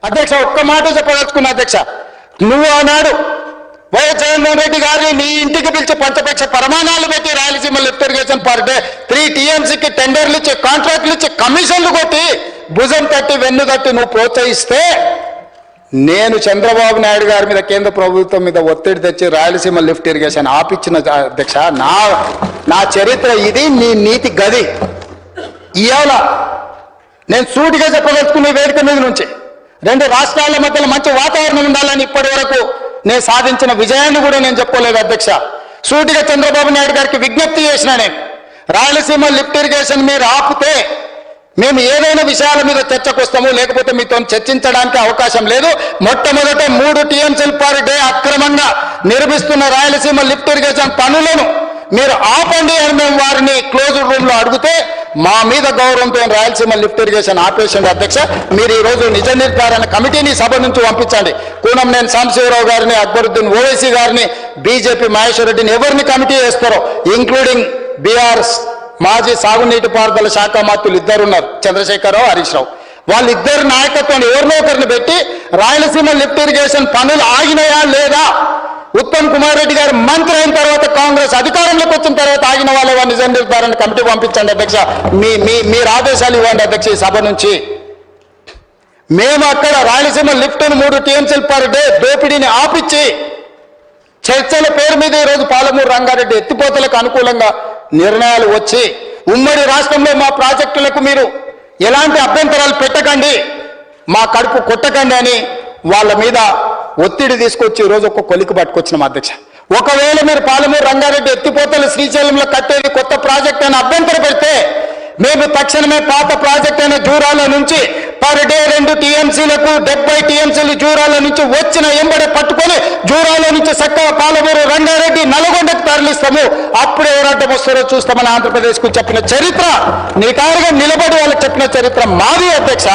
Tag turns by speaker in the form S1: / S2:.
S1: అధ్యక్ష ఒక్క మాట చెప్పదలుచుకున్నా అధ్యక్ష, నువ్వు ఆనాడు వైఎస్ జగన్మోహన్ రెడ్డి గారిని నీ ఇంటికి పిలిచి పంచపక్ష ప్రమాణాలు పెట్టి Rayalaseema lift irrigation per day 3 TMCకి టెండర్లు ఇచ్చి కాంట్రాక్టులు ఇచ్చి కమిషన్లు కొట్టి భుజం తట్టి వెన్ను తట్టి నువ్వు ప్రోత్సహిస్తే నేను చంద్రబాబు నాయుడు గారి మీద కేంద్ర ప్రభుత్వం మీద ఒత్తిడి తెచ్చి రాయలసీమ లిఫ్ట్ ఇరిగేషన్ ఆపిచ్చిన అధ్యక్ష నా చరిత్ర ఇది, నీ నీతి గది. ఇవాళ నేను సూటిగా చెప్పదలుచుకున్న వేదిక మీద నుంచి 2 రాష్ట్రాల మధ్యలో మంచి వాతావరణం ఉండాలని ఇప్పటి వరకు నేను సాధించిన విజయాన్ని కూడా నేను చెప్పుకోలేదు అధ్యక్ష. సూటిగా చంద్రబాబు నాయుడు గారికి విజ్ఞప్తి చేసిన నేను, రాయలసీమ లిఫ్ట్ ఇరిగేషన్ మీరు ఆపితే మేము ఏదైనా విషయాల మీద చర్చకు వస్తాము, లేకపోతే మీతో చర్చించడానికి అవకాశం లేదు. మొట్టమొదట 3 TMCల పర్ డే అక్రమంగా నిర్మిస్తున్న రాయలసీమ లిఫ్ట్ ఇరిగేషన్ పనులను మీరు ఆపండి అని మేము వారిని క్లోజ్డ్ రూమ్ లో అడిగితే మా మీద గౌరవంతో రాయలసీమ లిఫ్ట్ ఇరిగేషన్ ఆపేసింది అధ్యక్ష. మీరు ఈ రోజు నిజ నిర్ధారణ కమిటీని సభ నుంచి పంపించండి. కూనంనేని సాంబశివరావు గారిని, అక్బరుద్దీన్ ఓవైసీ గారిని, బీజేపీ మహేశ్వర్ రెడ్డిని ఎవరిని కమిటీ వేస్తారో, ఇంక్లూడింగ్ బీఆర్ మాజీ సాగునీటి పారుదల శాఖ మంత్రులు 2 ఉన్నారు, చంద్రశేఖరరావు, హరీష్ రావు. వాళ్ళిద్దరు నాయకత్వాన్ని ఎవరినో ఒకరిని పెట్టి రాయలసీమ లిఫ్ట్ ఇరిగేషన్ పనులు ఆగినాయా లేదా, ఉత్తమ్ కుమార్ రెడ్డి గారు మంత్రి అయిన తర్వాత కాంగ్రెస్ అధికారంలోకి వచ్చిన తర్వాత ఆగిన వాళ్ళ నిజ నిర్ధారణ కమిటీ పంపించండి అధ్యక్ష. మీరు ఆదేశాలు ఇవ్వండి అధ్యక్ష. ఈ సభ నుంచి మేము అక్కడ రాయలసీమ లిఫ్ట్ను 3 TMCల పర్ డే దోపిడీని ఆపిచ్చి చర్చల పేరు మీద ఈరోజు పాలమూరు రంగారెడ్డి ఎత్తిపోతలకు అనుకూలంగా నిర్ణయాలు వచ్చి ఉమ్మడి రాష్ట్రంలో మా ప్రాజెక్టులకు మీరు ఎలాంటి అభ్యంతరాలు పెట్టకండి, మా కడుపు కొట్టకండి అని వాళ్ళ మీద ఒత్తిడి తీసుకొచ్చి ఈరోజు ఒక కొలికి పట్టుకొచ్చినాం అధ్యక్ష. ఒకవేళ మీరు పాలమూరు రంగారెడ్డి ఎత్తిపోతలు శ్రీశైలంలో కట్టేది కొత్త ప్రాజెక్ట్ అని అభ్యంతరం పెడితే మేము తక్షణమే పాత ప్రాజెక్ట్ అయిన జూరాల నుంచి పర్ డే 2 TMCలకు 70 TMCలు జూరాల నుంచి వచ్చిన ఎంబడే పట్టుకొని జూరాల నుంచి చక్కగా పాలమూరు రంగారెడ్డి నల్గొండకు తరలిస్తాము. అప్పుడు ఎవరంటే వస్తారో చూస్తామని ఆంధ్రప్రదేశ్కు చెప్పిన చరిత్ర, నిటారుగా నిలబడి వాళ్ళకి చెప్పిన చరిత్ర మాది అధ్యక్ష.